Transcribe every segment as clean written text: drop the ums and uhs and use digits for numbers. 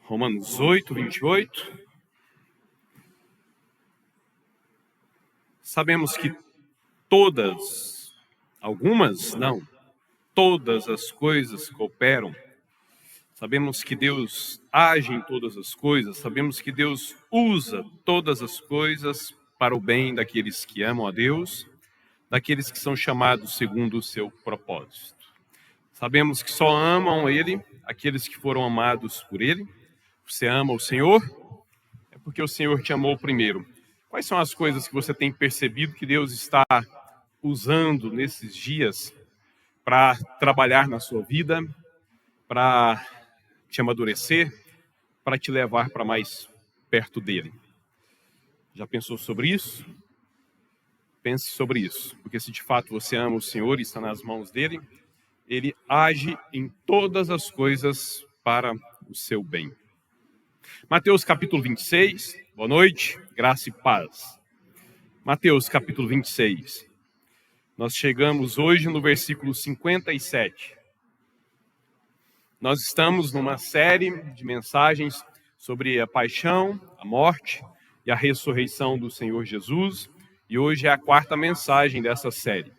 Romanos 8, 28. Sabemos que algumas não, todas as coisas cooperam. Sabemos que Deus age em todas as coisas, sabemos que Deus usa todas as coisas para o bem daqueles que amam a Deus, daqueles que são chamados segundo o seu propósito. Sabemos que só amam Ele aqueles que foram amados por Ele. Você ama o Senhor? É porque o Senhor te amou primeiro. Quais são as coisas que você tem percebido que Deus está usando nesses dias para trabalhar na sua vida, para te amadurecer, para te levar para mais perto dele? Já pensou sobre isso? Pense sobre isso, porque se de fato você ama o Senhor e está nas mãos dele, ele age em todas as coisas para o seu bem. Mateus capítulo 26, boa noite, graça e paz. Mateus capítulo 26, nós chegamos hoje no versículo 57. Nós estamos numa série de mensagens sobre a paixão, a morte e a ressurreição do Senhor Jesus, e hoje é a quarta mensagem dessa série.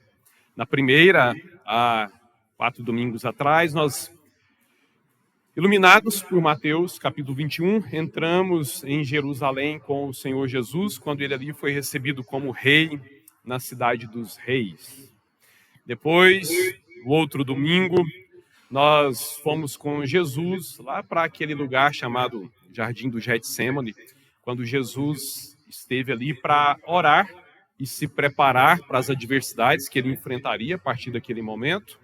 Na primeira, há 4 domingos atrás, nós, iluminados por Mateus, capítulo 21, entramos em Jerusalém com o Senhor Jesus, quando ele ali foi recebido como rei na cidade dos reis. Depois, o outro domingo, nós fomos com Jesus lá para aquele lugar chamado Jardim do Getsemane, quando Jesus esteve ali para orar e se preparar para as adversidades que ele enfrentaria a partir daquele momento.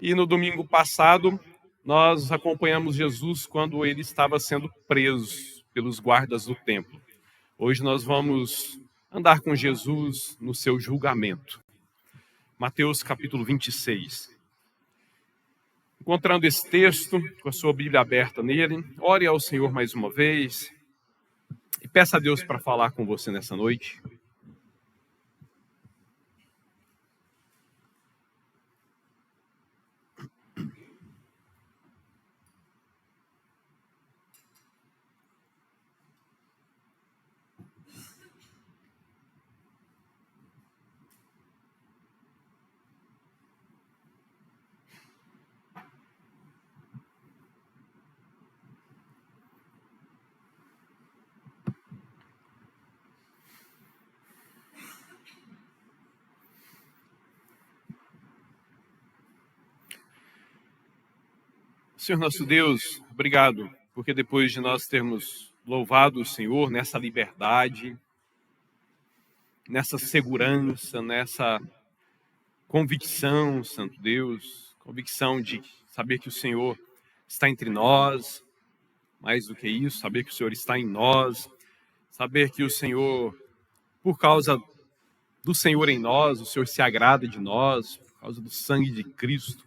E no domingo passado, nós acompanhamos Jesus quando ele estava sendo preso pelos guardas do templo. Hoje nós vamos andar com Jesus no seu julgamento. Mateus capítulo 26. Encontrando esse texto, com a sua Bíblia aberta nele, ore ao Senhor mais uma vez e peça a Deus para falar com você nessa noite. Senhor nosso Deus, obrigado, porque depois de nós termos louvado o Senhor nessa liberdade, nessa segurança, nessa convicção, Santo Deus, convicção de saber que o Senhor está entre nós, mais do que isso, saber que o Senhor está em nós, saber que o Senhor, por causa do Senhor em nós, o Senhor se agrada de nós, por causa do sangue de Cristo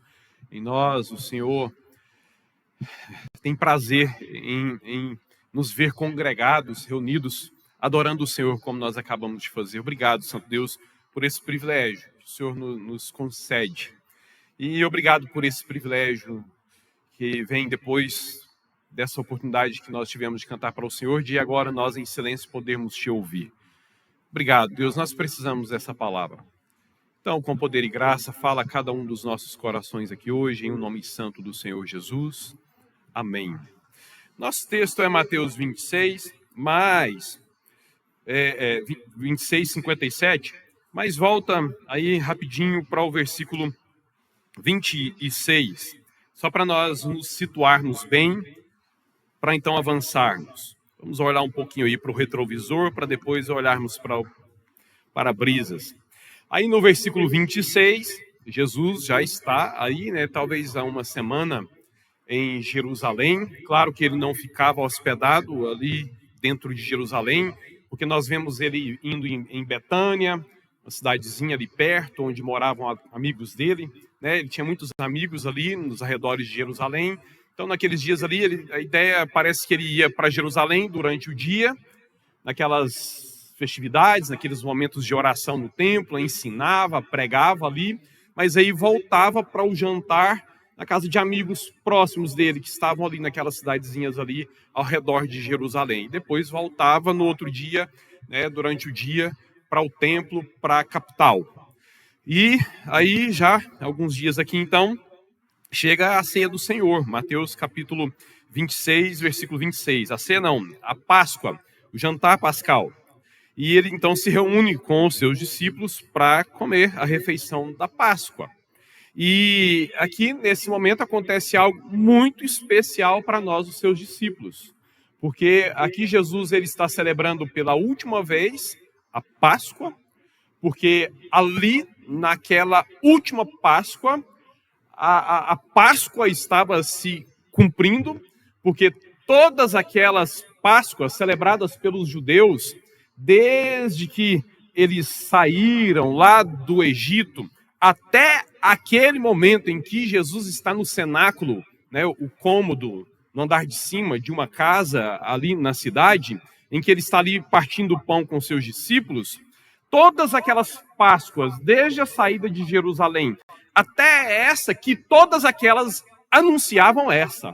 em nós, o Senhor tem prazer em nos ver congregados, reunidos, adorando o Senhor como nós acabamos de fazer. Obrigado, Santo Deus, por esse privilégio que o Senhor nos concede. E obrigado por esse privilégio que vem depois dessa oportunidade que nós tivemos de cantar para o Senhor, de agora nós em silêncio podermos te ouvir. Obrigado, Deus, nós precisamos dessa palavra. Então, com poder e graça, fala a cada um dos nossos corações aqui hoje, em o nome santo do Senhor Jesus. Amém. Nosso texto é Mateus 26, 26, 57, mas volta aí rapidinho para o versículo 26, só para nós nos situarmos bem, para então avançarmos. Vamos olhar um pouquinho aí para o retrovisor, para depois olharmos para o para-brisas. Aí no versículo 26, Jesus já está aí, talvez há uma semana, em Jerusalém. Claro que ele não ficava hospedado ali dentro de Jerusalém, porque nós vemos ele indo em Betânia, uma cidadezinha ali perto, onde moravam amigos dele, Ele tinha muitos amigos ali nos arredores de Jerusalém. Então, naqueles dias ali, a ideia parece que ele ia para Jerusalém durante o dia, naquelas festividades, naqueles momentos de oração no templo, ensinava, pregava ali, mas aí voltava para o jantar na casa de amigos próximos dele, que estavam ali naquelas cidadezinhas ali ao redor de Jerusalém. E depois voltava no outro dia, né, durante o dia, para o templo, para a capital. E aí, já alguns dias aqui, então, chega a ceia do Senhor, Mateus capítulo 26, versículo 26. A ceia não, a Páscoa, o jantar pascal. E ele então se reúne com os seus discípulos para comer a refeição da Páscoa. E aqui, nesse momento, acontece algo muito especial para nós, os seus discípulos. Porque aqui Jesus ele está celebrando pela última vez a Páscoa, porque ali, naquela última Páscoa, a Páscoa estava se cumprindo, porque todas aquelas Páscoas celebradas pelos judeus, desde que eles saíram lá do Egito, até aquele momento em que Jesus está no cenáculo, né, o cômodo, no andar de cima de uma casa ali na cidade, em que ele está ali partindo o pão com seus discípulos, todas aquelas Páscoas, desde a saída de Jerusalém até essa, que todas aquelas anunciavam essa.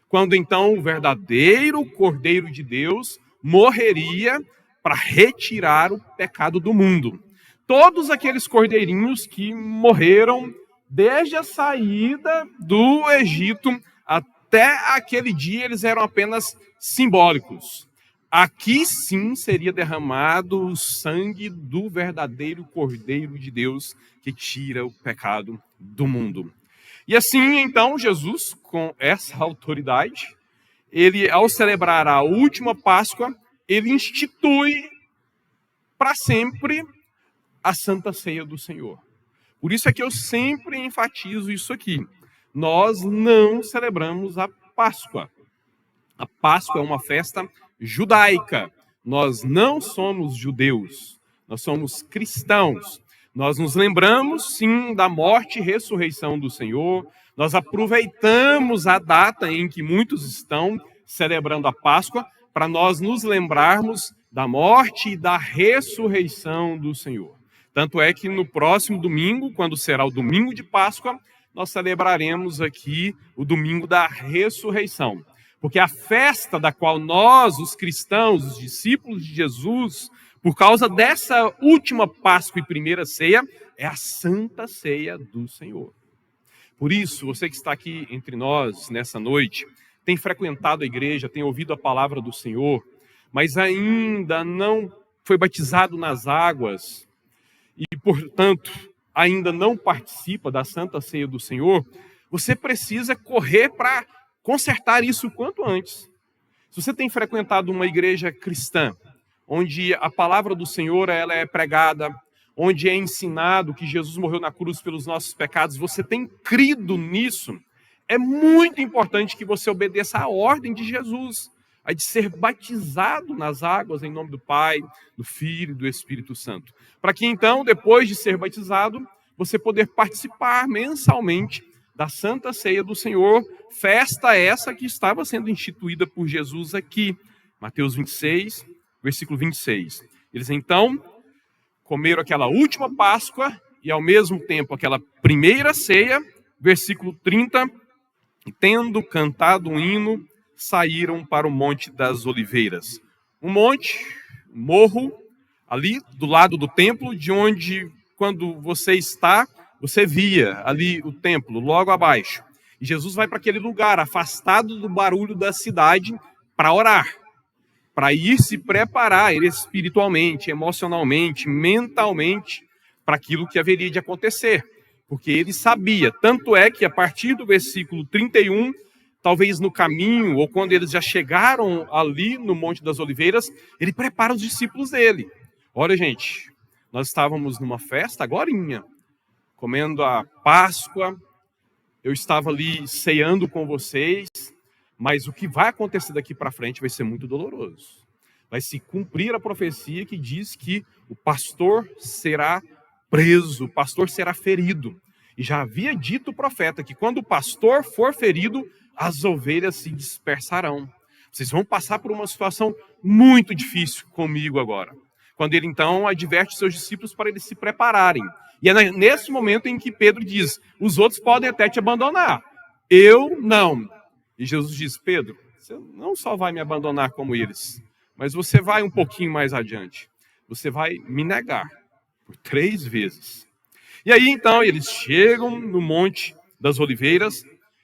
Quando então o verdadeiro Cordeiro de Deus morreria para retirar o pecado do mundo. Todos aqueles cordeirinhos que morreram desde a saída do Egito até aquele dia, eles eram apenas simbólicos. Aqui sim seria derramado o sangue do verdadeiro Cordeiro de Deus que tira o pecado do mundo. E assim, então, Jesus, com essa autoridade, ele, ao celebrar a última Páscoa, ele institui para sempre a Santa Ceia do Senhor. Por isso é que eu sempre enfatizo isso aqui. Nós não celebramos a Páscoa. A Páscoa é uma festa judaica. Nós não somos judeus, nós somos cristãos. Nós nos lembramos, sim, da morte e ressurreição do Senhor. Nós aproveitamos a data em que muitos estão celebrando a Páscoa para nós nos lembrarmos da morte e da ressurreição do Senhor. Tanto é que no próximo domingo, quando será o domingo de Páscoa, nós celebraremos aqui o domingo da ressurreição. Porque a festa da qual nós, os cristãos, os discípulos de Jesus, por causa dessa última Páscoa e primeira ceia, é a Santa Ceia do Senhor. Por isso, você que está aqui entre nós nessa noite, tem frequentado a igreja, tem ouvido a palavra do Senhor, mas ainda não foi batizado nas águas e, portanto, ainda não participa da Santa Ceia do Senhor, você precisa correr para consertar isso o quanto antes. Se você tem frequentado uma igreja cristã, onde a palavra do Senhor ela é pregada, onde é ensinado que Jesus morreu na cruz pelos nossos pecados, você tem crido nisso, é muito importante que você obedeça à ordem de Jesus, a de ser batizado nas águas em nome do Pai, do Filho e do Espírito Santo. Para que então, depois de ser batizado, você poder participar mensalmente da Santa Ceia do Senhor, festa essa que estava sendo instituída por Jesus aqui. Mateus 26, versículo 26. Eles então comeram aquela última Páscoa e ao mesmo tempo aquela primeira ceia, versículo 30, e tendo cantado um hino, saíram para o Monte das Oliveiras. Um monte, um morro, ali do lado do templo, de onde, quando você está, você via ali o templo, logo abaixo. E Jesus vai para aquele lugar, afastado do barulho da cidade, para orar, para ir se preparar espiritualmente, emocionalmente, mentalmente, para aquilo que haveria de acontecer. Porque ele sabia, tanto é que a partir do versículo 31, talvez no caminho, ou quando eles já chegaram ali no Monte das Oliveiras, ele prepara os discípulos dele. Olha, gente, nós estávamos numa festa agorinha, comendo a Páscoa, eu estava ali ceando com vocês, mas o que vai acontecer daqui para frente vai ser muito doloroso. Vai se cumprir a profecia que diz que o pastor será preso, o pastor será ferido. E já havia dito o profeta que quando o pastor for ferido, as ovelhas se dispersarão. Vocês vão passar por uma situação muito difícil comigo agora. quando ele então adverte os seus discípulos para eles se prepararem. E é nesse momento em que Pedro diz: os outros podem até te abandonar, eu não. E Jesus diz: Pedro, você não só vai me abandonar como eles, mas você vai um pouquinho mais adiante. Você vai me negar por 3 vezes. E aí então eles chegam no Monte das Oliveiras,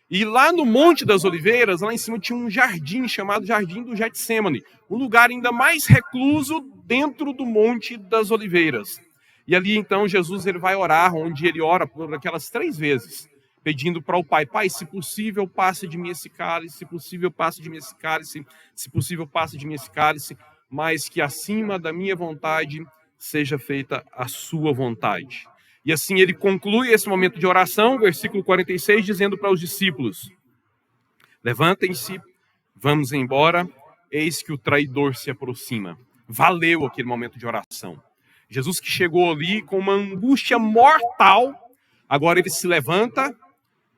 e lá no Monte das Oliveiras, lá em cima tinha um jardim chamado Jardim do Getsêmani, um lugar ainda mais recluso dentro do Monte das Oliveiras. E ali então Jesus ele vai orar, onde ele ora por aquelas 3 vezes, pedindo para o Pai: Pai, se possível, passe de mim esse cálice, se possível, passe de mim esse cálice, se possível, passe de mim esse cálice, mas que acima da minha vontade seja feita a sua vontade. E assim ele conclui esse momento de oração, versículo 46, dizendo para os discípulos: levantem-se, vamos embora, eis que o traidor se aproxima. Valeu aquele momento de oração. Jesus que chegou ali com uma angústia mortal, agora ele se levanta,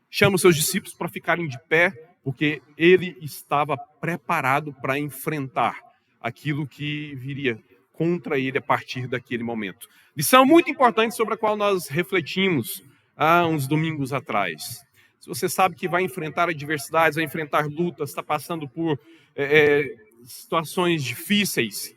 chama os seus discípulos para ficarem de pé, porque ele estava preparado para enfrentar aquilo que viria contra ele a partir daquele momento. Lição muito importante sobre a qual nós refletimos há uns domingos atrás. Se você sabe que vai enfrentar adversidades, vai enfrentar lutas, está passando por situações difíceis,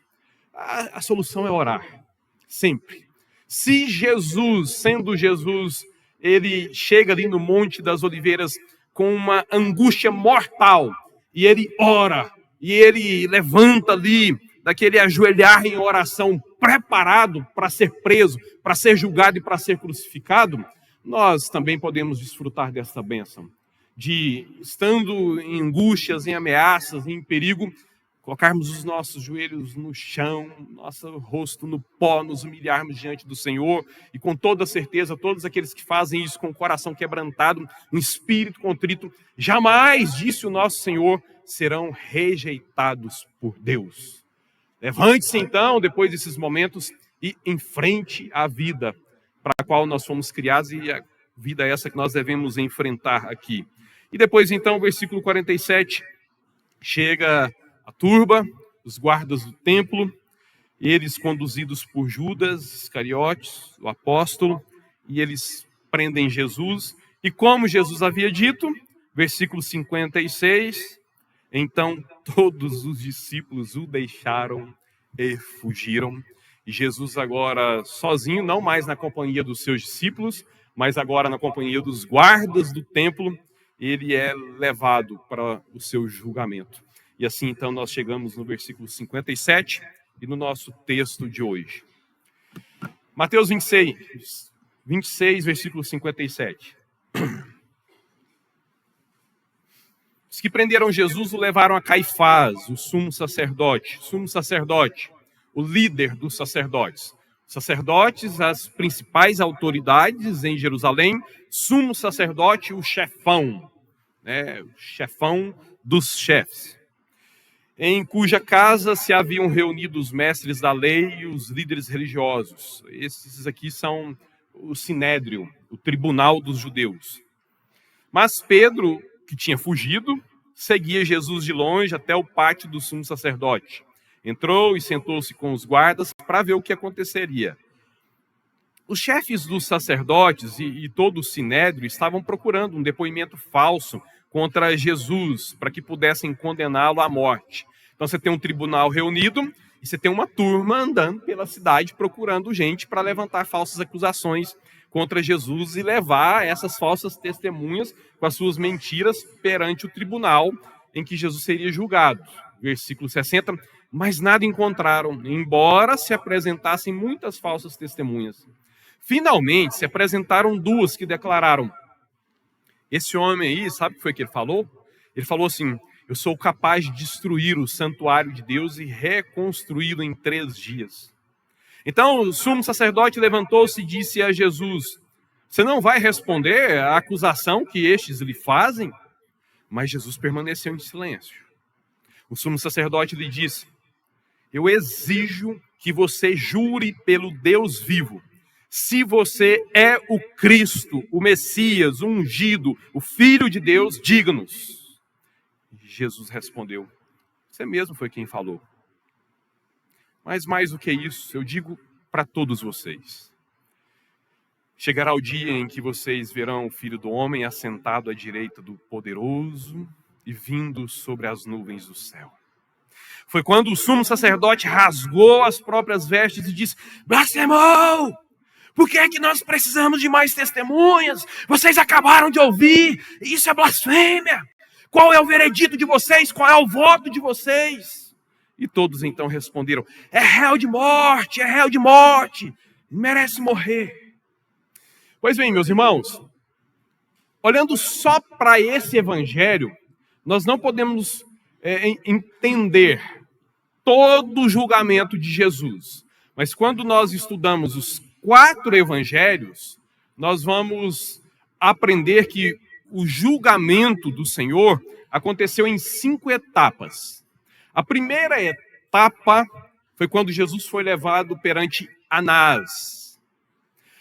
a solução é orar, sempre. Se Jesus, sendo Jesus, ele chega ali no Monte das Oliveiras com uma angústia mortal, e ele ora, e ele levanta ali, daquele ajoelhar em oração, preparado para ser preso, para ser julgado e para ser crucificado, nós também podemos desfrutar dessa bênção, de, estando em angústias, em ameaças, em perigo, colocarmos os nossos joelhos no chão, nosso rosto no pó, nos humilharmos diante do Senhor, e com toda certeza, todos aqueles que fazem isso com o coração quebrantado, um espírito contrito, jamais, disse o nosso Senhor, serão rejeitados por Deus. Levante-se então, depois desses momentos, e enfrente a vida para a qual nós fomos criados, e a vida é essa que nós devemos enfrentar aqui. E depois então, o versículo 47, chega a turba, os guardas do templo, eles conduzidos por Judas Iscariotes, o apóstolo, e eles prendem Jesus, e como Jesus havia dito, versículo 56, então todos os discípulos o deixaram e fugiram. E Jesus agora sozinho, não mais na companhia dos seus discípulos, mas agora na companhia dos guardas do templo, ele é levado para o seu julgamento. E assim então nós chegamos no versículo 57 e no nosso texto de hoje. Mateus 26, versículo 57. Os que prenderam Jesus o levaram a Caifás, o sumo sacerdote, o líder dos sacerdotes. Sacerdotes, as principais autoridades em Jerusalém, sumo sacerdote, o chefão dos chefes, em cuja casa se haviam reunido os mestres da lei e os líderes religiosos. Esses aqui são o Sinédrio, o tribunal dos judeus. Mas Pedro, que tinha fugido, seguia Jesus de longe até o pátio do sumo sacerdote. Entrou e sentou-se com os guardas para ver o que aconteceria. Os chefes dos sacerdotes e todo o Sinédrio estavam procurando um depoimento falso contra Jesus, para que pudessem condená-lo à morte. Então você tem um tribunal reunido e você tem uma turma andando pela cidade procurando gente para levantar falsas acusações contra Jesus e levar essas falsas testemunhas com as suas mentiras perante o tribunal em que Jesus seria julgado. Versículo 60, mas nada encontraram, embora se apresentassem muitas falsas testemunhas. Finalmente se apresentaram 2 que declararam: esse homem aí, sabe o que foi que ele falou? Ele falou assim: eu sou capaz de destruir o santuário de Deus e reconstruí-lo em 3 dias. Então o sumo sacerdote levantou-se e disse a Jesus: você não vai responder à acusação que estes lhe fazem? Mas Jesus permaneceu em silêncio. O sumo sacerdote lhe disse: eu exijo que você jure pelo Deus vivo, se você é o Cristo, o Messias, o ungido, o Filho de Deus, diga-nos. Jesus respondeu: você mesmo foi quem falou. Mas mais do que isso, eu digo para todos vocês: chegará o dia em que vocês verão o Filho do Homem assentado à direita do Poderoso e vindo sobre as nuvens do céu. Foi quando o sumo sacerdote rasgou as próprias vestes e disse: blasfemou! Por que é que nós precisamos de mais testemunhas? Vocês acabaram de ouvir, isso é blasfêmia. Qual é o veredito de vocês? Qual é o voto de vocês? E todos então responderam: é réu de morte, merece morrer. Pois bem, meus irmãos, olhando só para esse evangelho, nós não podemos entender todo o julgamento de Jesus. Mas quando nós estudamos os 4 evangelhos, nós vamos aprender que o julgamento do Senhor aconteceu em 5 etapas. A primeira etapa foi quando Jesus foi levado perante Anás.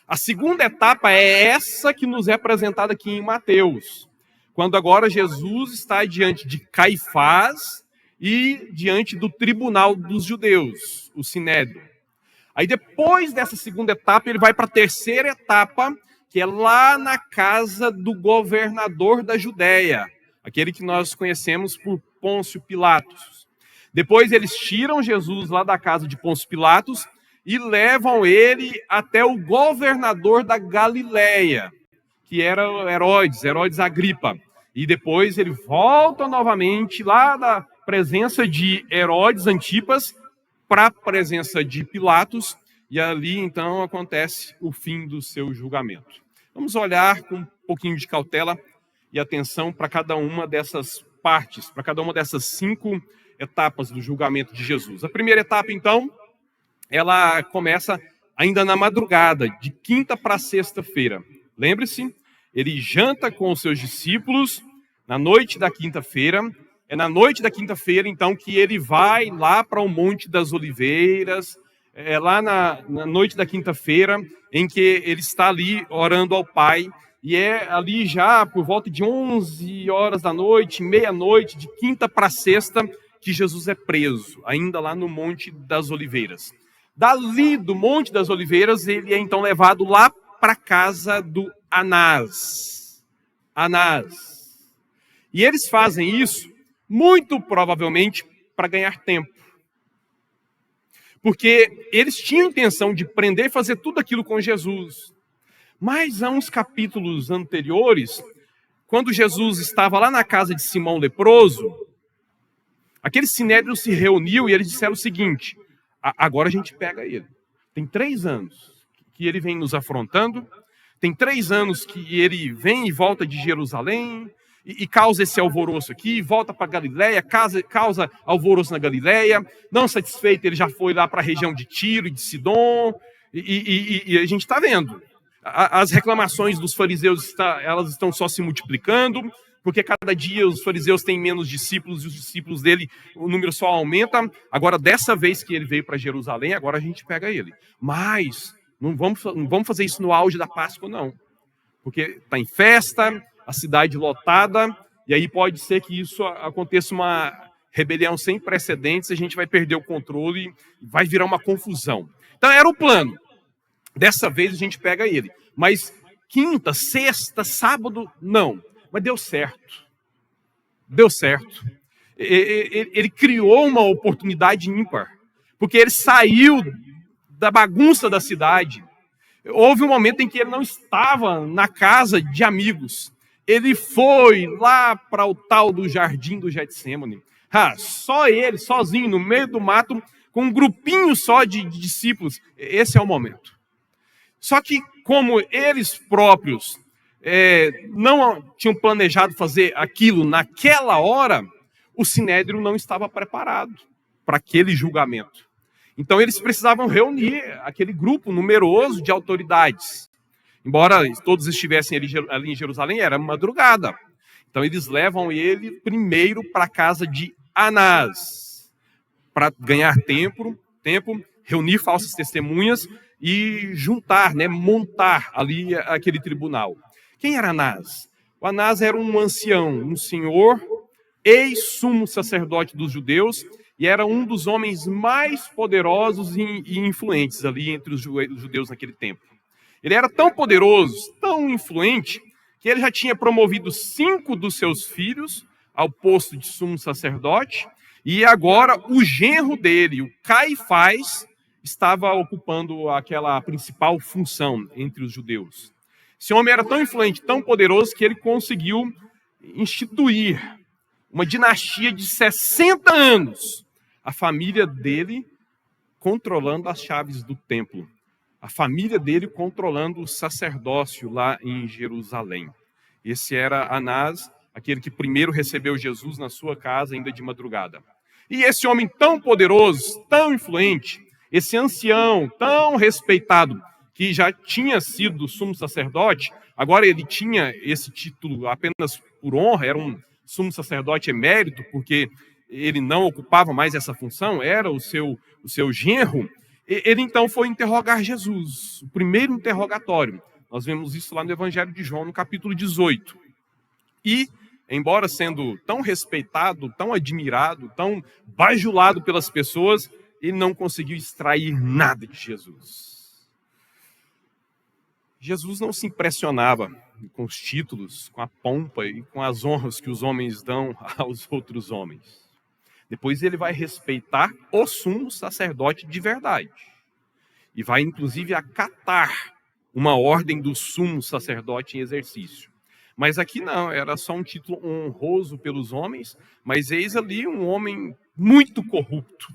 A segunda etapa é essa que nos é apresentada aqui em Mateus, quando agora Jesus está diante de Caifás e diante do tribunal dos judeus, o Sinédrio. Aí depois dessa segunda etapa, ele vai para a terceira etapa, que é lá na casa do governador da Judéia, aquele que nós conhecemos por Pôncio Pilatos. Depois eles tiram Jesus lá da casa de Pôncio Pilatos e levam ele até o governador da Galileia, que era Herodes Agripa. E depois ele volta novamente lá da presença de Herodes Antipas para a presença de Pilatos, e ali então acontece o fim do seu julgamento. Vamos olhar com um pouquinho de cautela e atenção para cada uma dessas partes, para cada uma dessas 5 etapas do julgamento de Jesus. A primeira etapa, então, ela começa ainda na madrugada, de quinta para sexta-feira. Lembre-se, ele janta com os seus discípulos na noite da quinta-feira. É na noite da quinta-feira, então, que ele vai lá para o Monte das Oliveiras, lá na noite da quinta-feira, em que ele está ali orando ao Pai, e é ali já por volta de 11 horas da noite, meia-noite, de quinta para sexta, que Jesus é preso, ainda lá no Monte das Oliveiras. Dali do Monte das Oliveiras, ele é então levado lá para a casa do Anás. E eles fazem isso muito provavelmente para ganhar tempo. Porque eles tinham intenção de prender e fazer tudo aquilo com Jesus. Mas há uns capítulos anteriores, quando Jesus estava lá na casa de Simão leproso, aquele sinédrio se reuniu e eles disseram o seguinte: agora a gente pega ele. Tem 3 anos que ele vem nos afrontando, tem 3 anos que ele vem e volta de Jerusalém, e causa esse alvoroço aqui, volta para Galileia, causa alvoroço na Galileia. Não satisfeito, ele já foi lá para a região de Tiro e de Sidom, e a gente está vendo. As reclamações dos fariseus elas estão só se multiplicando, porque cada dia os fariseus têm menos discípulos e os discípulos dele, o número só aumenta. Agora, dessa vez que ele veio para Jerusalém, agora a gente pega ele. Mas não vamos fazer isso no auge da Páscoa, não. Porque está em festa, a cidade lotada, e aí pode ser que isso aconteça uma rebelião sem precedentes, a gente vai perder o controle, vai virar uma confusão. Então era o plano. Dessa vez a gente pega ele. Mas quinta, sexta, sábado, não. Mas deu certo. Deu certo. Ele criou uma oportunidade ímpar, porque ele saiu da bagunça da cidade. Houve um momento em que ele não estava na casa de amigos. Ele foi lá para o tal do Jardim do Getsêmani. Só ele, sozinho, no meio do mato, com um grupinho só de discípulos. Esse é o momento. Só que, como eles próprios não tinham planejado fazer aquilo naquela hora, o Sinédrio não estava preparado para aquele julgamento. Então, eles precisavam reunir aquele grupo numeroso de autoridades. Embora todos estivessem ali em Jerusalém, era madrugada. Então, eles levam ele primeiro para a casa de Anás, para ganhar tempo, reunir falsas testemunhas e juntar, montar ali aquele tribunal. Quem era Anás? O Anás era um ancião, um senhor, ex-sumo sacerdote dos judeus, e era um dos homens mais poderosos e influentes ali entre os judeus naquele tempo. Ele era tão poderoso, tão influente, que ele já tinha promovido 5 dos seus filhos ao posto de sumo sacerdote, e agora o genro dele, o Caifás, estava ocupando aquela principal função entre os judeus. Esse homem era tão influente, tão poderoso, que ele conseguiu instituir uma dinastia de 60 anos. A família dele controlando as chaves do templo. A família dele controlando o sacerdócio lá em Jerusalém. Esse era Anás, aquele que primeiro recebeu Jesus na sua casa, ainda de madrugada. E esse homem tão poderoso, tão influente, esse ancião tão respeitado, que já tinha sido sumo sacerdote, agora ele tinha esse título apenas por honra, era um sumo sacerdote emérito, porque ele não ocupava mais essa função, era o seu genro. Ele então foi interrogar Jesus, o primeiro interrogatório. Nós vemos isso lá no Evangelho de João, no capítulo 18. E, embora sendo tão respeitado, tão admirado, tão bajulado pelas pessoas, ele não conseguiu extrair nada de Jesus. Jesus não se impressionava com os títulos, com a pompa e com as honras que os homens dão aos outros homens. Depois ele vai respeitar o sumo sacerdote de verdade. E vai, inclusive, acatar uma ordem do sumo sacerdote em exercício. Mas aqui não, era só um título honroso pelos homens, mas eis ali um homem muito corrupto,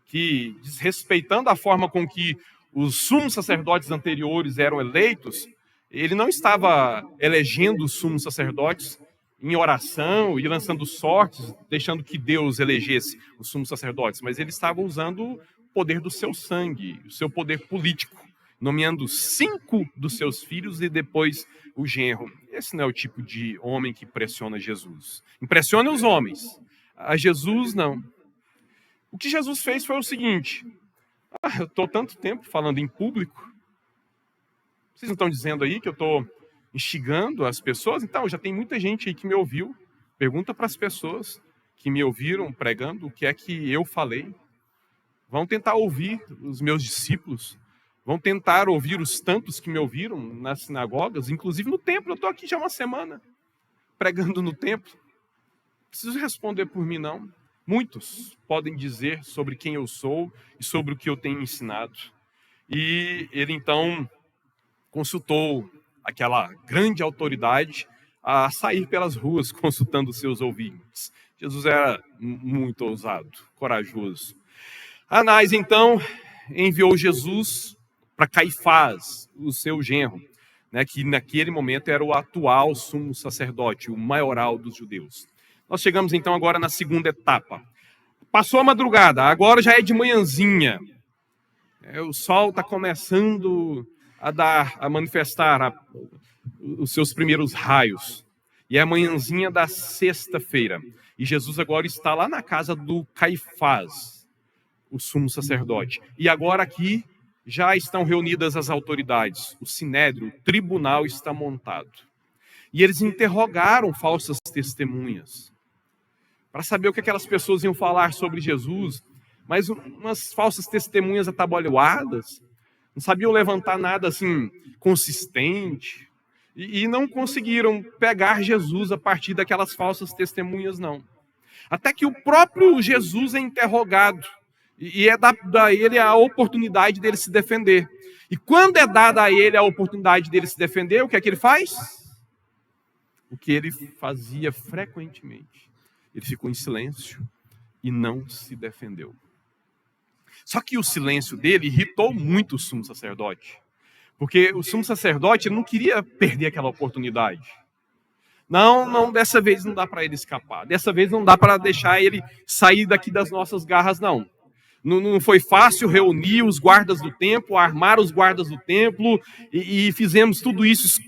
que, desrespeitando a forma com que os sumos sacerdotes anteriores eram eleitos, ele não estava elegendo os sumos sacerdotes em oração e lançando sortes, deixando que Deus elegesse os sumos sacerdotes, mas ele estava usando o poder do seu sangue, o seu poder político, nomeando 5 dos seus filhos e depois o genro. Esse não é o tipo de homem que impressiona Jesus. Impressiona os homens, a Jesus não. O que Jesus fez foi o seguinte: eu estou tanto tempo falando em público, vocês não estão dizendo aí que eu estou instigando as pessoas? Então, já tem muita gente aí que me ouviu. Pergunta para as pessoas que me ouviram pregando o que é que eu falei. Vão tentar ouvir os meus discípulos. Vão tentar ouvir os tantos que me ouviram nas sinagogas, inclusive no templo. Eu estou aqui já uma semana pregando no templo. Não preciso responder por mim, não. Muitos podem dizer sobre quem eu sou e sobre o que eu tenho ensinado. E ele então consultou aquela grande autoridade a sair pelas ruas consultando seus ouvintes. Jesus era muito ousado, corajoso. Anás então enviou Jesus para Caifás, o seu genro, que naquele momento era o atual sumo sacerdote, o maioral dos judeus. Nós chegamos então agora na segunda etapa. Passou a madrugada, agora já é de manhãzinha. O sol está começando a manifestar os seus primeiros raios. E é a manhãzinha da sexta-feira. E Jesus agora está lá na casa do Caifás, o sumo sacerdote. E agora aqui já estão reunidas as autoridades. O sinédrio, o tribunal está montado. E eles interrogaram falsas testemunhas para saber o que aquelas pessoas iam falar sobre Jesus, mas umas falsas testemunhas atabalhoadas, não sabiam levantar nada assim consistente, e não conseguiram pegar Jesus a partir daquelas falsas testemunhas, não. Até que o próprio Jesus é interrogado, e é dada a ele a oportunidade dele se defender. E quando é dada a ele a oportunidade dele se defender, o que é que ele faz? O que ele fazia frequentemente. Ele ficou em silêncio e não se defendeu. Só que o silêncio dele irritou muito o sumo sacerdote. Porque o sumo sacerdote não queria perder aquela oportunidade. Não, dessa vez não dá para ele escapar. Dessa vez não dá para deixar ele sair daqui das nossas garras, não. Não foi fácil reunir os guardas do templo, armar os guardas do templo, e fizemos tudo isso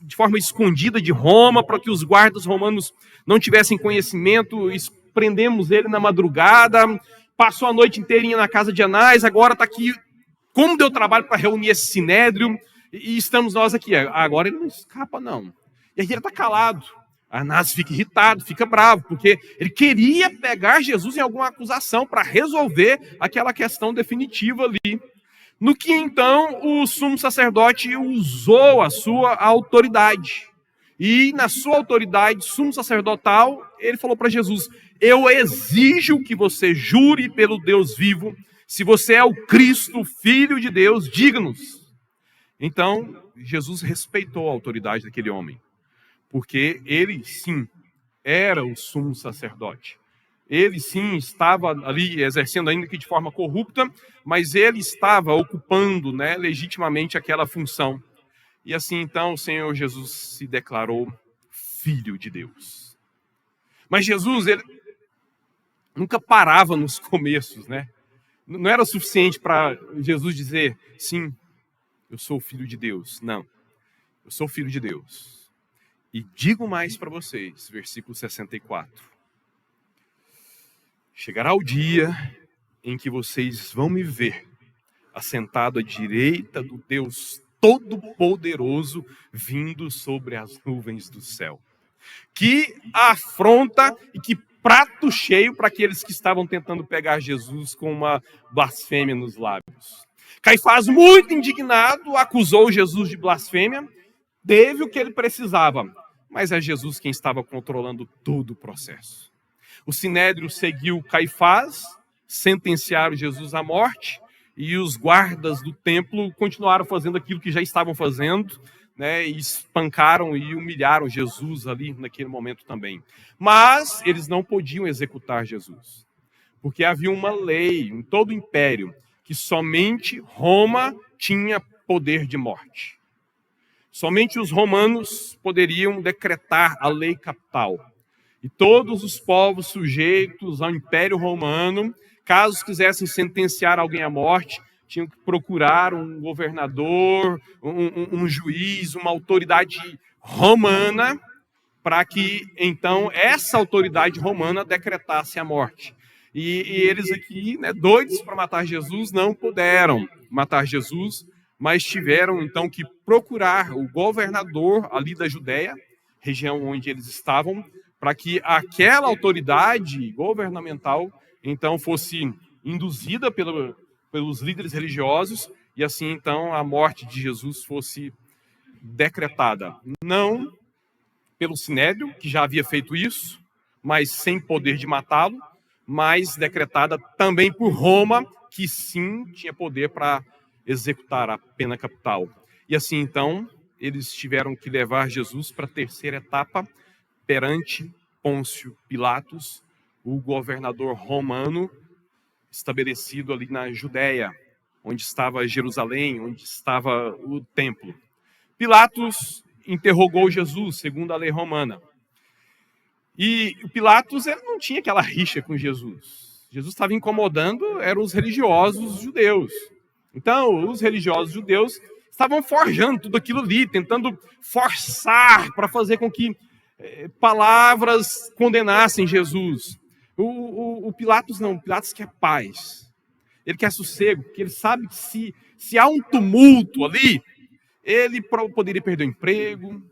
de forma escondida de Roma, para que os guardas romanos não tivessem conhecimento. Prendemos ele na madrugada, passou a noite inteirinha na casa de Anás, agora está aqui. Como deu trabalho para reunir esse sinédrio, e estamos nós aqui. Agora ele não escapa, não. E aí ele está calado, Anás fica irritado, fica bravo, porque ele queria pegar Jesus em alguma acusação para resolver aquela questão definitiva ali. No que então o sumo sacerdote usou a sua autoridade. E na sua autoridade sumo sacerdotal, ele falou para Jesus: eu exijo que você jure pelo Deus vivo, se você é o Cristo, Filho de Deus, diga-nos. Então, Jesus respeitou a autoridade daquele homem, porque ele sim era o sumo sacerdote. Ele sim estava ali exercendo, ainda que de forma corrupta, mas ele estava ocupando, né, legitimamente aquela função. E assim então o Senhor Jesus se declarou Filho de Deus. Mas Jesus, ele nunca parava nos começos, né? Não era suficiente para Jesus dizer, sim, eu sou o Filho de Deus. Não, eu sou o Filho de Deus. E digo mais para vocês, versículo 64. Chegará o dia em que vocês vão me ver assentado à direita do Deus Todo-Poderoso, vindo sobre as nuvens do céu. Que afronta e que prato cheio para aqueles que estavam tentando pegar Jesus com uma blasfêmia nos lábios. Caifás, muito indignado, acusou Jesus de blasfêmia, teve o que ele precisava, mas é Jesus quem estava controlando todo o processo. O Sinédrio seguiu Caifás, sentenciaram Jesus à morte, e os guardas do templo continuaram fazendo aquilo que já estavam fazendo, né, e espancaram e humilharam Jesus ali naquele momento também. Mas eles não podiam executar Jesus, porque havia uma lei em todo o império que somente Roma tinha poder de morte. Somente os romanos poderiam decretar a lei capital. E todos os povos sujeitos ao Império Romano, caso quisessem sentenciar alguém à morte, tinham que procurar um governador, um juiz, uma autoridade romana, para que então essa autoridade romana decretasse a morte. E eles aqui, né, doidos para matar Jesus, não puderam matar Jesus, mas tiveram então que procurar o governador ali da Judéia, região onde eles estavam, para que aquela autoridade governamental então fosse induzida pelos líderes religiosos e assim então a morte de Jesus fosse decretada. Não pelo Sinédrio, que já havia feito isso, mas sem poder de matá-lo, mas decretada também por Roma, que sim tinha poder para executar a pena capital. E assim então eles tiveram que levar Jesus para a terceira etapa, perante Pôncio Pilatos, o governador romano estabelecido ali na Judéia, onde estava Jerusalém, onde estava o templo. Pilatos interrogou Jesus, segundo a lei romana. E o Pilatos ele não tinha aquela rixa com Jesus. Jesus estava incomodando, eram os religiosos judeus. Então, os religiosos judeus estavam forjando tudo aquilo ali, tentando forçar para fazer com que palavras condenassem Jesus. O Pilatos não, o Pilatos quer paz. Ele quer sossego, porque ele sabe que se há um tumulto ali, ele poderia perder o emprego,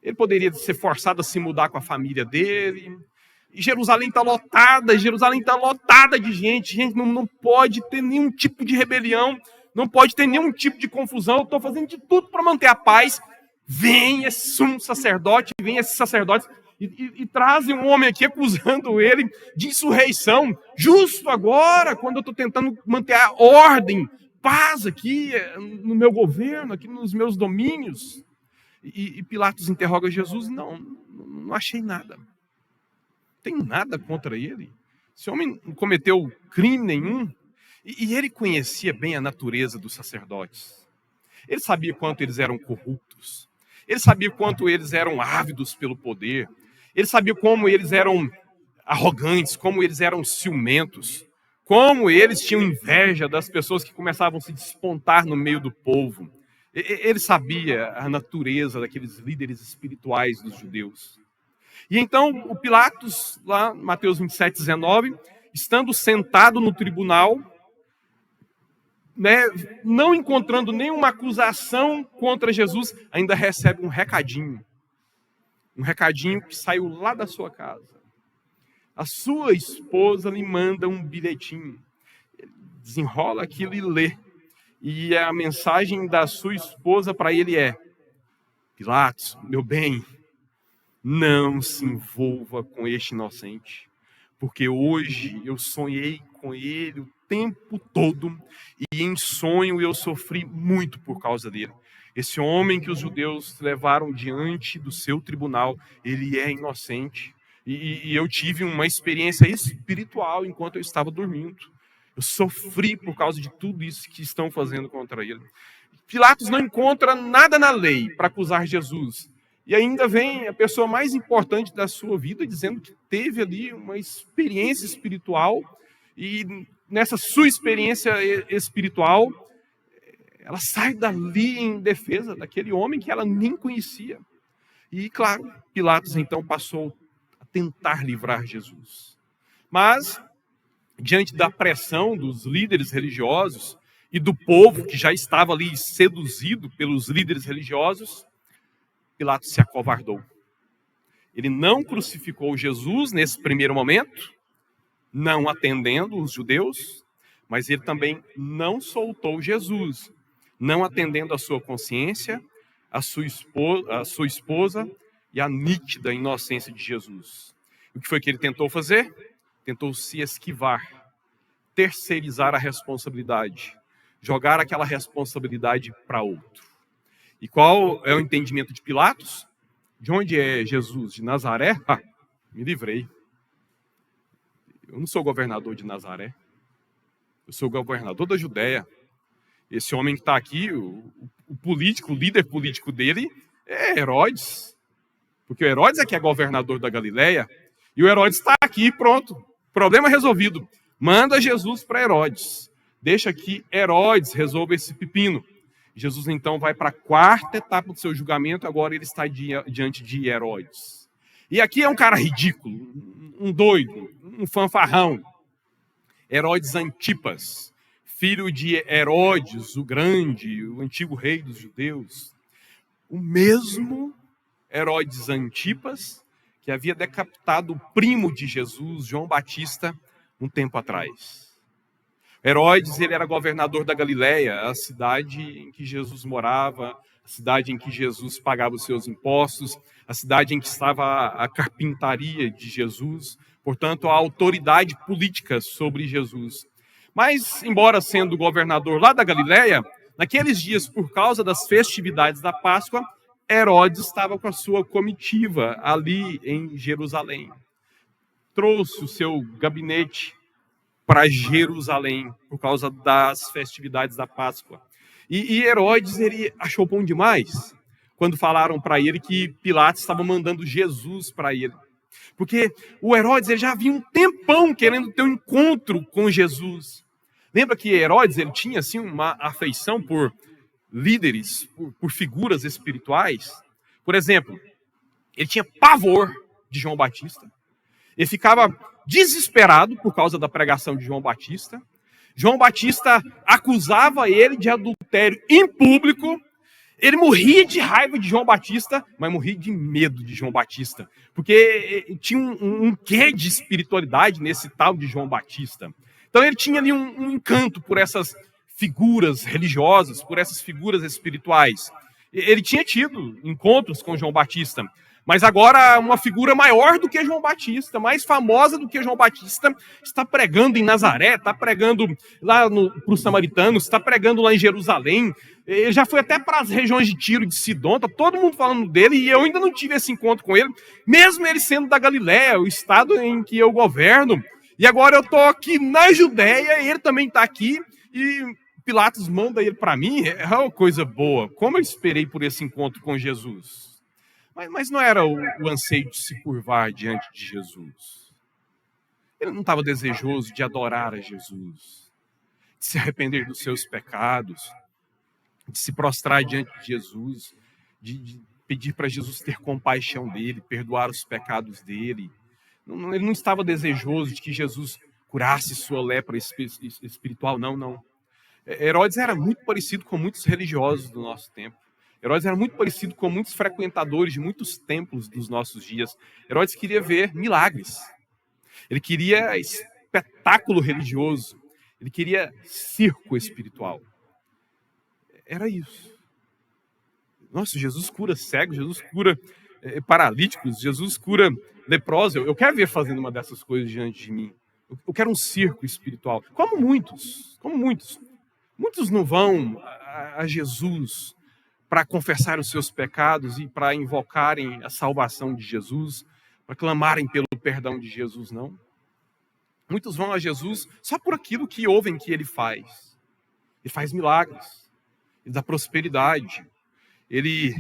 ele poderia ser forçado a se mudar com a família dele. E Jerusalém está lotada de gente. Gente, não pode ter nenhum tipo de rebelião, não pode ter nenhum tipo de confusão. Eu estou fazendo de tudo para manter a paz. Vem esse sumo sacerdote, vem esses sacerdotes e trazem um homem aqui acusando ele de insurreição, justo agora, quando eu estou tentando manter a ordem, paz aqui no meu governo, aqui nos meus domínios. E Pilatos interroga Jesus, não achei nada. Não tem nada contra ele. Esse homem não cometeu crime nenhum. E ele conhecia bem a natureza dos sacerdotes. Ele sabia quanto eles eram corruptos. Ele sabia quanto eles eram ávidos pelo poder. Ele sabia como eles eram arrogantes, como eles eram ciumentos, como eles tinham inveja das pessoas que começavam a se despontar no meio do povo. Ele sabia a natureza daqueles líderes espirituais dos judeus. E então o Pilatos, lá em Mateus 27:19, estando sentado no tribunal, né, não encontrando nenhuma acusação contra Jesus, ainda recebe um recadinho. Um recadinho que saiu lá da sua casa. A sua esposa lhe manda um bilhetinho. Ele desenrola aquilo e lê. E a mensagem da sua esposa para ele é: Pilatos, meu bem, não se envolva com este inocente, porque hoje eu sonhei com ele o tempo todo e em sonho eu sofri muito por causa dele. Esse homem que os judeus levaram diante do seu tribunal, ele é inocente. E eu tive uma experiência espiritual enquanto eu estava dormindo. Eu sofri por causa de tudo isso que estão fazendo contra ele. Pilatos não encontra nada na lei para acusar Jesus. E ainda vem a pessoa mais importante da sua vida dizendo que teve ali uma experiência espiritual e nessa sua experiência espiritual, ela sai dali em defesa daquele homem que ela nem conhecia. E, claro, Pilatos então passou a tentar livrar Jesus. Mas, diante da pressão dos líderes religiosos e do povo que já estava ali seduzido pelos líderes religiosos, Pilatos se acovardou. Ele não crucificou Jesus nesse primeiro momento, não atendendo os judeus, mas ele também não soltou Jesus, não atendendo a sua consciência, a sua esposa e a nítida inocência de Jesus. O que foi que ele tentou fazer? Tentou se esquivar, terceirizar a responsabilidade, jogar aquela responsabilidade para outro. E qual é o entendimento de Pilatos? De onde é Jesus? De Nazaré? Me livrei. Eu não sou governador de Nazaré. Eu sou governador da Judéia. Esse homem que está aqui, o líder político dele é Herodes. Porque o Herodes é que é governador da Galileia. E o Herodes está aqui, pronto. Problema resolvido. Manda Jesus para Herodes. Deixa que Herodes resolva esse pepino. Jesus então vai para a quarta etapa do seu julgamento, agora ele está diante de Herodes. E aqui é um cara ridículo, um doido, um fanfarrão. Herodes Antipas, filho de Herodes o Grande, o antigo rei dos judeus. O mesmo Herodes Antipas que havia decapitado o primo de Jesus, João Batista, um tempo atrás. Herodes, ele era governador da Galileia, a cidade em que Jesus morava, a cidade em que Jesus pagava os seus impostos, a cidade em que estava a carpintaria de Jesus, portanto, a autoridade política sobre Jesus. Mas, embora sendo governador lá da Galileia, naqueles dias, por causa das festividades da Páscoa, Herodes estava com a sua comitiva ali em Jerusalém. Trouxe o seu gabinete para Jerusalém, por causa das festividades da Páscoa. E Herodes, ele achou bom demais, quando falaram para ele que Pilatos estava mandando Jesus para ele. Porque o Herodes, ele já havia um tempão querendo ter um encontro com Jesus. Lembra que Herodes, ele tinha assim uma afeição por líderes, por figuras espirituais? Por exemplo, ele tinha pavor de João Batista. Ele ficava desesperado por causa da pregação de João Batista. João Batista acusava ele de adultério em público. Ele morria de raiva de João Batista, mas morria de medo de João Batista. Porque tinha um quê de espiritualidade nesse tal de João Batista. Então ele tinha ali um encanto por essas figuras religiosas, por essas figuras espirituais. Ele tinha tido encontros com João Batista. Mas agora uma figura maior do que João Batista, mais famosa do que João Batista, está pregando em Nazaré, está pregando lá para os samaritanos, está pregando lá em Jerusalém. Ele já foi até para as regiões de Tiro e de Sidom, está todo mundo falando dele, e eu ainda não tive esse encontro com ele, mesmo ele sendo da Galiléia, o estado em que eu governo. E agora eu estou aqui na Judéia, e ele também está aqui, e Pilatos manda ele para mim. É uma coisa boa. Como eu esperei por esse encontro com Jesus. Mas não era o anseio de se curvar diante de Jesus. Ele não estava desejoso de adorar a Jesus, de se arrepender dos seus pecados, de se prostrar diante de Jesus, de pedir para Jesus ter compaixão dele, perdoar os pecados dele. Ele não estava desejoso de que Jesus curasse sua lepra espiritual, não. Herodes era muito parecido com muitos religiosos do nosso tempo. Herodes era muito parecido com muitos frequentadores de muitos templos dos nossos dias. Herodes queria ver milagres. Ele queria espetáculo religioso. Ele queria circo espiritual. Era isso. Nossa, Jesus cura cegos, Jesus cura paralíticos, Jesus cura leprosos. Eu quero ver fazendo uma dessas coisas diante de mim. Eu quero um circo espiritual. Como muitos. Muitos não vão a Jesus para confessar os seus pecados e para invocarem a salvação de Jesus, para clamarem pelo perdão de Jesus, não. Muitos vão a Jesus só por aquilo que ouvem que ele faz. Ele faz milagres, ele dá prosperidade, ele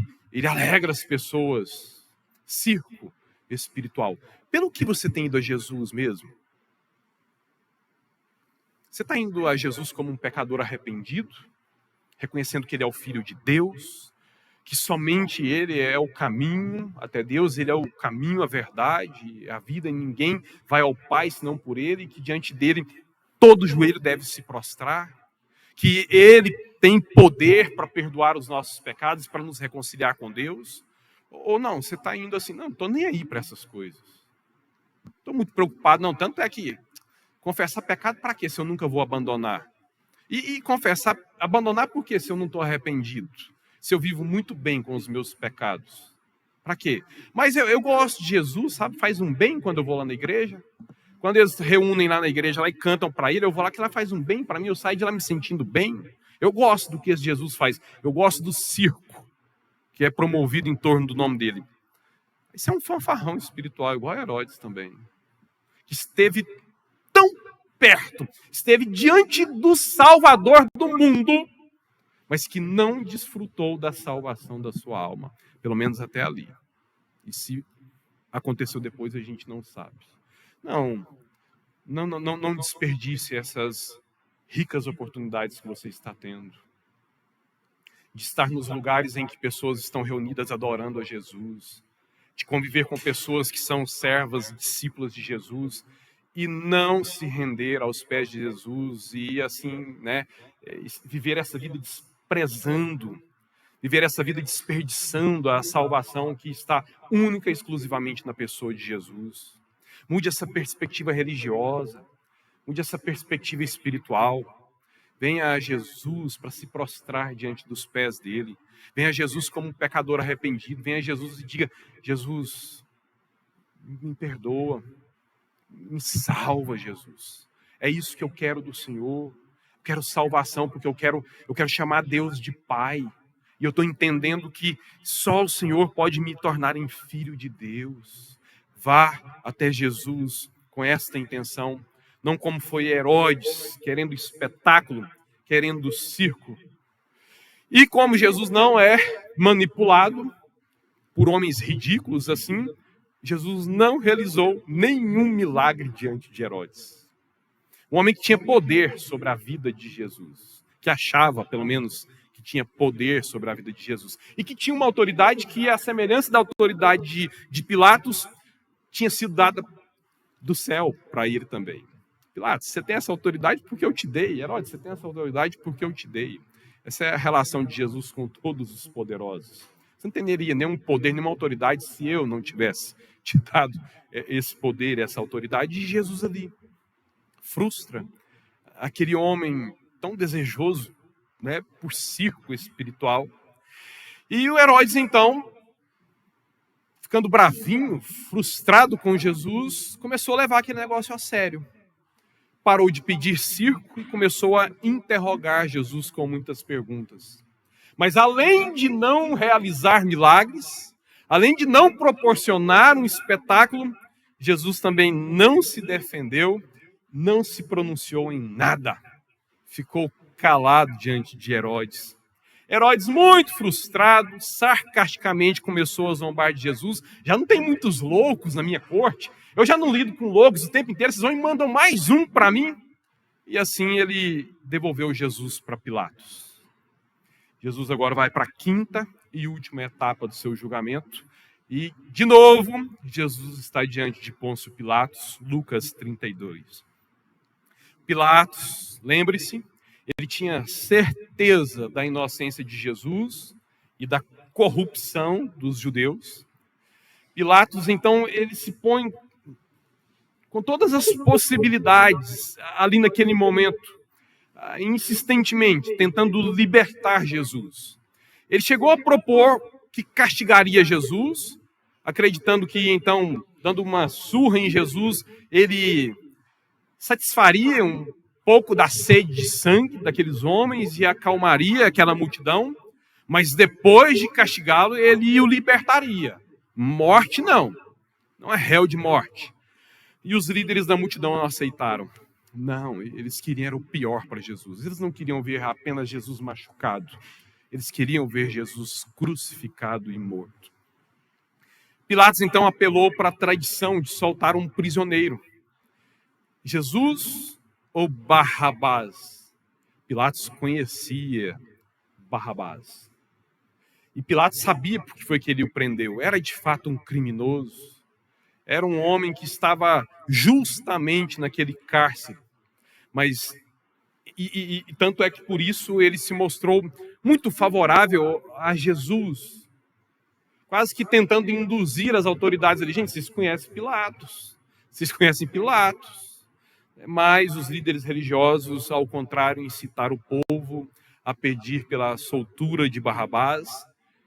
alegra as pessoas. Circo espiritual. Pelo que você tem ido a Jesus mesmo? Você está indo a Jesus como um pecador arrependido, reconhecendo que ele é o Filho de Deus, que somente ele é o caminho até Deus, ele é o caminho, a verdade, a vida, e ninguém vai ao Pai senão por ele, que diante dele todo joelho deve se prostrar, que ele tem poder para perdoar os nossos pecados, para nos reconciliar com Deus? Ou não, você está indo assim, não estou nem aí para essas coisas. Estou muito preocupado, não, tanto é que confessar pecado para quê se eu nunca vou abandonar? E confessar, abandonar por quê se eu não estou arrependido? Se eu vivo muito bem com os meus pecados? Para quê? Mas eu gosto de Jesus, sabe? Faz um bem quando eu vou lá na igreja. Quando eles reúnem lá na igreja lá e cantam para ele, eu vou lá que ela faz um bem para mim, eu saio de lá me sentindo bem. Eu gosto do que esse Jesus faz. Eu gosto do circo que é promovido em torno do nome dele. Isso é um fanfarrão espiritual, igual a Herodes também. Que esteve tão perto, esteve diante do Salvador do mundo, mas que não desfrutou da salvação da sua alma, pelo menos até ali. E se aconteceu depois, a gente não sabe. Não desperdice essas ricas oportunidades que você está tendo, de estar nos lugares em que pessoas estão reunidas adorando a Jesus, de conviver com pessoas que são servas, discípulas de Jesus, e não se render aos pés de Jesus e assim, viver essa vida desprezando, viver essa vida desperdiçando a salvação que está única e exclusivamente na pessoa de Jesus. Mude essa perspectiva religiosa, mude essa perspectiva espiritual. Venha a Jesus para se prostrar diante dos pés dele. Venha a Jesus como um pecador arrependido. Venha a Jesus e diga: Jesus, me perdoa, me salva, Jesus. É isso que eu quero do Senhor. Eu quero salvação, porque eu quero chamar Deus de Pai. E eu estou entendendo que só o Senhor pode me tornar em filho de Deus. Vá até Jesus com esta intenção. Não como foi Herodes, querendo espetáculo, querendo circo. E como Jesus não é manipulado por homens ridículos assim, Jesus não realizou nenhum milagre diante de Herodes. Um homem que tinha poder sobre a vida de Jesus, que achava, pelo menos, que tinha poder sobre a vida de Jesus, e que tinha uma autoridade que, à semelhança da autoridade de Pilatos, tinha sido dada do céu para ele também. Pilatos, você tem essa autoridade porque eu te dei. Herodes, você tem essa autoridade porque eu te dei. Essa é a relação de Jesus com todos os poderosos. Você não teria nenhum poder, nenhuma autoridade se eu não tivesse te dado esse poder, essa autoridade. E Jesus ali frustra aquele homem tão desejoso, por circo espiritual. E o Herodes, então, ficando bravinho, frustrado com Jesus, começou a levar aquele negócio a sério. Parou de pedir circo e começou a interrogar Jesus com muitas perguntas. Mas além de não realizar milagres, além de não proporcionar um espetáculo, Jesus também não se defendeu, não se pronunciou em nada. Ficou calado diante de Herodes. Herodes, muito frustrado, sarcasticamente começou a zombar de Jesus. Já não tem muitos loucos na minha corte. Eu já não lido com loucos o tempo inteiro. Vocês vão e mandam mais um para mim. E assim ele devolveu Jesus para Pilatos. Jesus agora vai para a quinta e última etapa do seu julgamento. E, de novo, Jesus está diante de Pôncio Pilatos, Lucas 32. Pilatos, lembre-se, ele tinha certeza da inocência de Jesus e da corrupção dos judeus. Pilatos, então, ele se põe com todas as possibilidades ali naquele momento, insistentemente, tentando libertar Jesus. Ele chegou a propor que castigaria Jesus, acreditando que, então, dando uma surra em Jesus, ele satisfaria um pouco da sede de sangue daqueles homens e acalmaria aquela multidão, mas depois de castigá-lo, ele o libertaria. Morte não é réu de morte. E os líderes da multidão não aceitaram. Não, eles queriam era o pior para Jesus. Eles não queriam ver apenas Jesus machucado. Eles queriam ver Jesus crucificado e morto. Pilatos então apelou para a tradição de soltar um prisioneiro. Jesus ou Barrabás? Pilatos conhecia Barrabás. E Pilatos sabia por que foi que ele o prendeu. Era de fato um criminoso. Era um homem que estava justamente naquele cárcere. Mas, tanto é que por isso ele se mostrou muito favorável a Jesus. Quase que tentando induzir as autoridades ali. Gente, vocês conhecem Pilatos. Vocês conhecem Pilatos. Mas os líderes religiosos, ao contrário, incitaram o povo a pedir pela soltura de Barrabás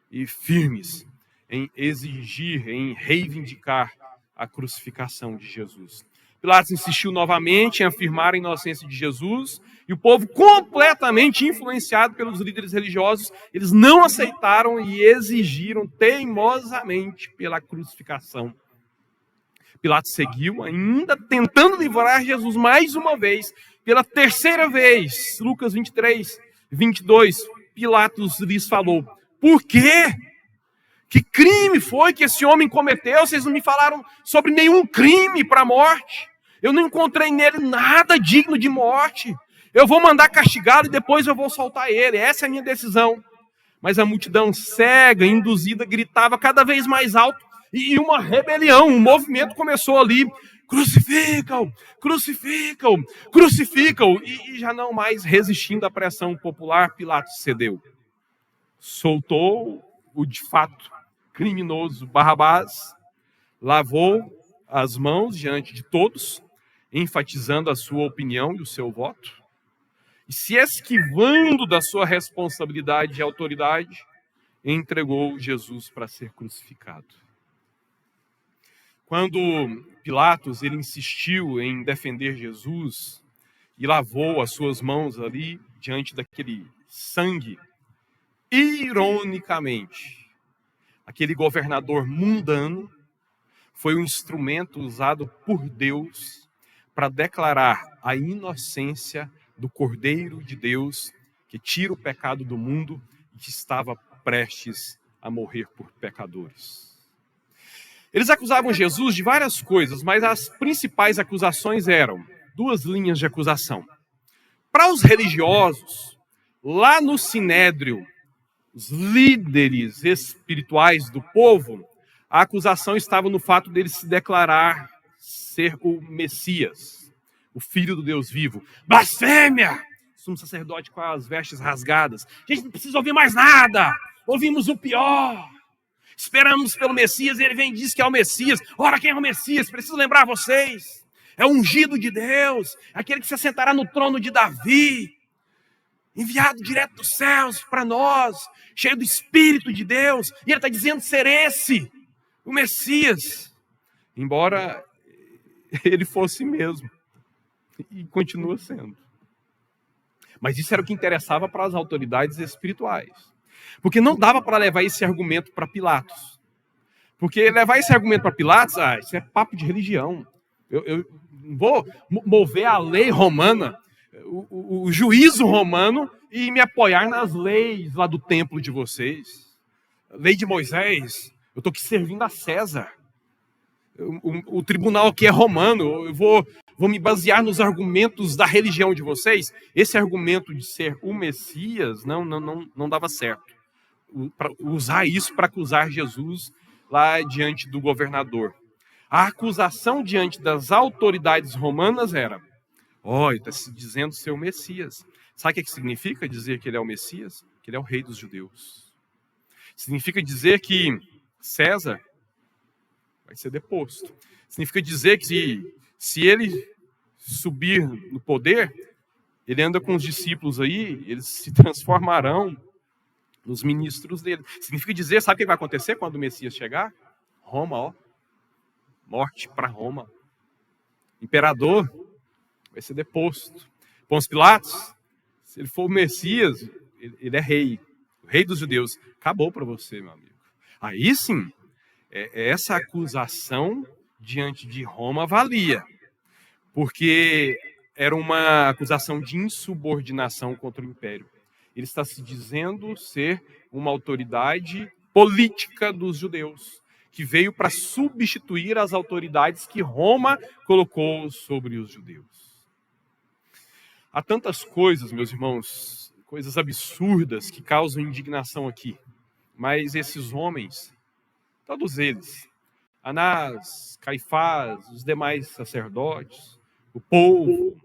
e firmes em exigir, em reivindicar a crucificação de Jesus. Pilatos insistiu novamente em afirmar a inocência de Jesus e o povo, completamente influenciado pelos líderes religiosos, eles não aceitaram e exigiram teimosamente pela crucificação. Pilatos seguiu, ainda tentando livrar Jesus mais uma vez, pela terceira vez. Lucas 23, 22, Pilatos lhes falou: por quê? Que crime foi que esse homem cometeu? Vocês não me falaram sobre nenhum crime para a morte. Eu não encontrei nele nada digno de morte. Eu vou mandar castigá-lo e depois eu vou soltar ele. Essa é a minha decisão. Mas a multidão cega, induzida, gritava cada vez mais alto. E uma rebelião, um movimento começou ali. Crucificam, crucificam, crucificam. E já não mais resistindo à pressão popular, Pilatos cedeu. Soltou o de fato criminoso Barrabás, lavou as mãos diante de todos, enfatizando a sua opinião e o seu voto, e se esquivando da sua responsabilidade e autoridade, entregou Jesus para ser crucificado. Quando Pilatos ele insistiu em defender Jesus e lavou as suas mãos ali diante daquele sangue, ironicamente, aquele governador mundano foi um instrumento usado por Deus para declarar a inocência do Cordeiro de Deus que tira o pecado do mundo e que estava prestes a morrer por pecadores. Eles acusavam Jesus de várias coisas, mas as principais acusações eram duas linhas de acusação. Para os religiosos, lá no Sinédrio, os líderes espirituais do povo, a acusação estava no fato dele se declarar ser o Messias, o Filho do Deus vivo. Blasfêmia! Sumo sacerdote com as vestes rasgadas. A gente não precisa ouvir mais nada. Ouvimos o pior. Esperamos pelo Messias e ele vem e diz que é o Messias. Ora, quem é o Messias? Preciso lembrar vocês. É o ungido de Deus, aquele que se assentará no trono de Davi, enviado direto dos céus para nós, cheio do Espírito de Deus, e ele está dizendo ser esse, o Messias, embora ele fosse mesmo, e continua sendo. Mas isso era o que interessava para as autoridades espirituais, porque não dava para levar esse argumento para Pilatos, porque levar esse argumento para Pilatos, isso é papo de religião, eu vou mover a lei romana, o juízo romano e me apoiar nas leis lá do templo de vocês. Lei de Moisés, eu estou aqui servindo a César. O tribunal aqui é romano, eu vou me basear nos argumentos da religião de vocês. Esse argumento de ser o Messias não dava certo. Usar isso para acusar Jesus lá diante do governador. A acusação diante das autoridades romanas era: ele está se dizendo ser o Messias. Sabe o que significa dizer que ele é o Messias? Que ele é o rei dos judeus. Significa dizer que César vai ser deposto. Significa dizer que se ele subir no poder, ele anda com os discípulos aí, eles se transformarão nos ministros dele. Significa dizer, sabe o que vai acontecer quando o Messias chegar? Roma, ó. Morte para Roma. Imperador vai ser deposto. Pôncio Pilatos, se ele for o Messias, ele é rei. O rei dos judeus. Acabou para você, meu amigo. Aí sim, essa acusação diante de Roma valia. Porque era uma acusação de insubordinação contra o império. Ele está se dizendo ser uma autoridade política dos judeus, que veio para substituir as autoridades que Roma colocou sobre os judeus. Há tantas coisas, meus irmãos, coisas absurdas que causam indignação aqui. Mas esses homens, todos eles, Anás, Caifás, os demais sacerdotes, o povo,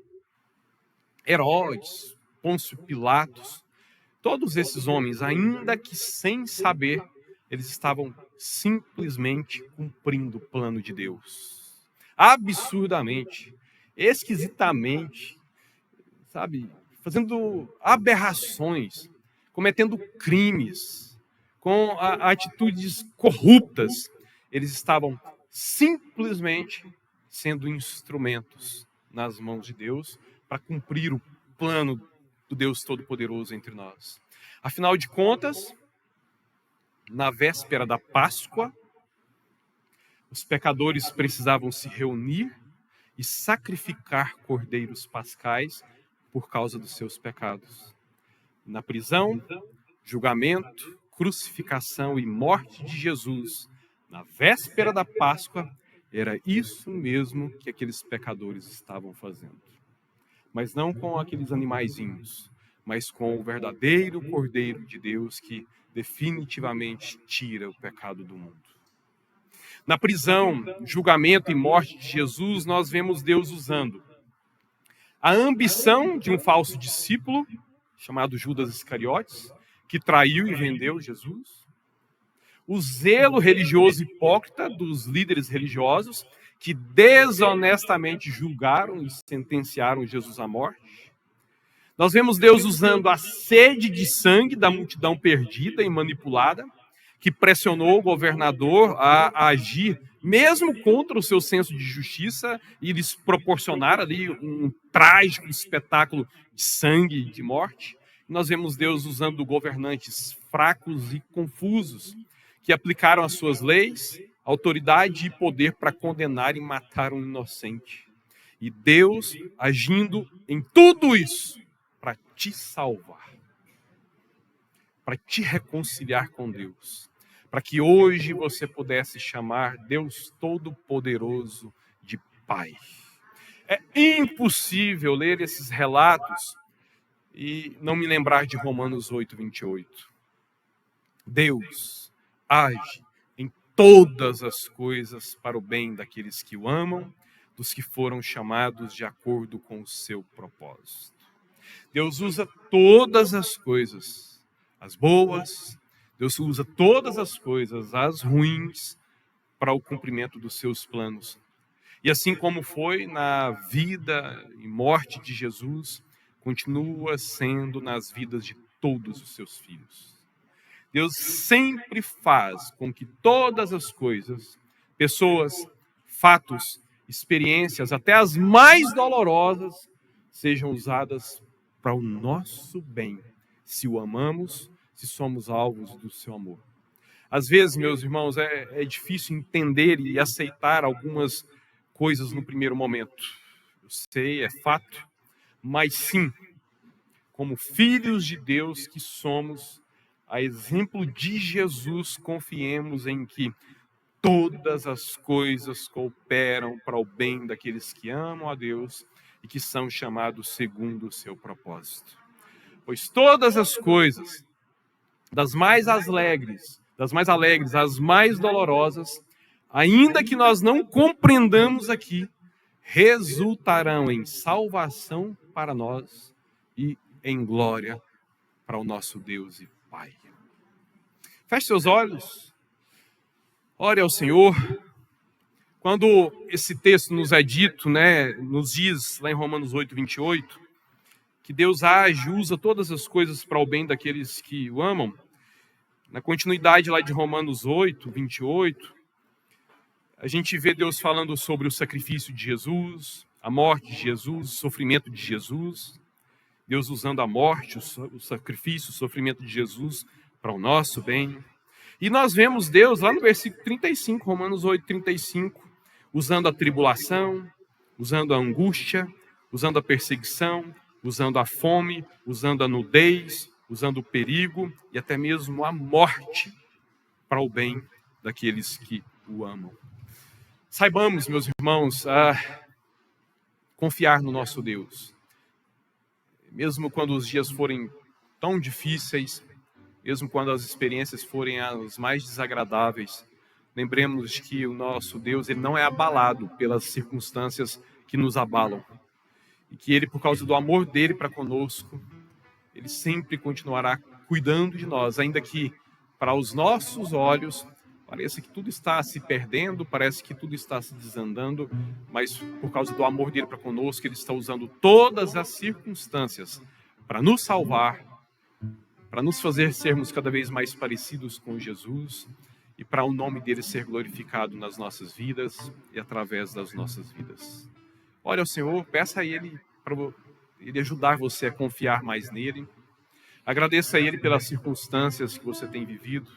Herodes, Pôncio Pilatos, todos esses homens, ainda que sem saber, eles estavam simplesmente cumprindo o plano de Deus. Absurdamente, esquisitamente, sabe, fazendo aberrações, cometendo crimes, com atitudes corruptas. Eles estavam simplesmente sendo instrumentos nas mãos de Deus para cumprir o plano do Deus Todo-Poderoso entre nós. Afinal de contas, na véspera da Páscoa, os pecadores precisavam se reunir e sacrificar cordeiros pascais por causa dos seus pecados. Na prisão, julgamento, crucificação e morte de Jesus, na véspera da Páscoa, era isso mesmo que aqueles pecadores estavam fazendo. Mas não com aqueles animaizinhos, mas com o verdadeiro Cordeiro de Deus que definitivamente tira o pecado do mundo. Na prisão, julgamento e morte de Jesus, nós vemos Deus usando a ambição de um falso discípulo, chamado Judas Iscariotes, que traiu e vendeu Jesus, o zelo religioso hipócrita dos líderes religiosos, que desonestamente julgaram e sentenciaram Jesus à morte. Nós vemos Deus usando a sede de sangue da multidão perdida e manipulada, que pressionou o governador a agir, mesmo contra o seu senso de justiça, e lhes proporcionar ali um trágico espetáculo de sangue e de morte. Nós vemos Deus usando governantes fracos e confusos, que aplicaram as suas leis, autoridade e poder para condenar e matar um inocente. E Deus agindo em tudo isso para te salvar, para te reconciliar com Deus, para que hoje você pudesse chamar Deus Todo-Poderoso de Pai. É impossível ler esses relatos e não me lembrar de Romanos 8, 28. Deus age em todas as coisas para o bem daqueles que o amam, dos que foram chamados de acordo com o seu propósito. Deus usa todas as coisas, as boas, Deus usa todas as coisas, as ruins, para o cumprimento dos seus planos. E assim como foi na vida e morte de Jesus, continua sendo nas vidas de todos os seus filhos. Deus sempre faz com que todas as coisas, pessoas, fatos, experiências, até as mais dolorosas, sejam usadas para o nosso bem, se o amamos, se somos alvos do seu amor. Às vezes, meus irmãos, é difícil entender e aceitar algumas coisas no primeiro momento. Eu sei, é fato, mas sim, como filhos de Deus que somos, a exemplo de Jesus, confiemos em que todas as coisas cooperam para o bem daqueles que amam a Deus e que são chamados segundo o seu propósito. Pois todas as coisas, das mais alegres às mais dolorosas, ainda que nós não compreendamos aqui, resultarão em salvação para nós e em glória para o nosso Deus e Pai. Feche seus olhos, ore ao Senhor. Quando esse texto nos é dito, nos diz lá em Romanos 8, 28, que Deus age, usa todas as coisas para o bem daqueles que o amam, na continuidade lá de Romanos 8, 28, a gente vê Deus falando sobre o sacrifício de Jesus, a morte de Jesus, o sofrimento de Jesus, Deus usando a morte, o sacrifício, o sofrimento de Jesus para o nosso bem. E nós vemos Deus lá no versículo 35, Romanos 8, 35, usando a tribulação, usando a angústia, usando a perseguição, usando a fome, usando a nudez, usando o perigo e até mesmo a morte para o bem daqueles que o amam. Saibamos, meus irmãos, confiar no nosso Deus. Mesmo quando os dias forem tão difíceis, mesmo quando as experiências forem as mais desagradáveis, lembremos que o nosso Deus, ele não é abalado pelas circunstâncias que nos abalam. E que ele, por causa do amor dele para conosco, ele sempre continuará cuidando de nós, ainda que para os nossos olhos pareça que tudo está se perdendo, parece que tudo está se desandando, mas por causa do amor dele para conosco, ele está usando todas as circunstâncias para nos salvar, para nos fazer sermos cada vez mais parecidos com Jesus e para o nome dele ser glorificado nas nossas vidas e através das nossas vidas. Ore ao Senhor, peça a Ele para Ele ajudar você a confiar mais nele. Agradeça a Ele pelas circunstâncias que você tem vivido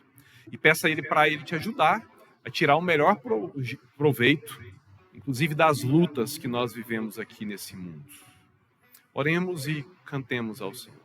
e peça a Ele para Ele te ajudar a tirar o melhor proveito, inclusive das lutas que nós vivemos aqui nesse mundo. Oremos e cantemos ao Senhor.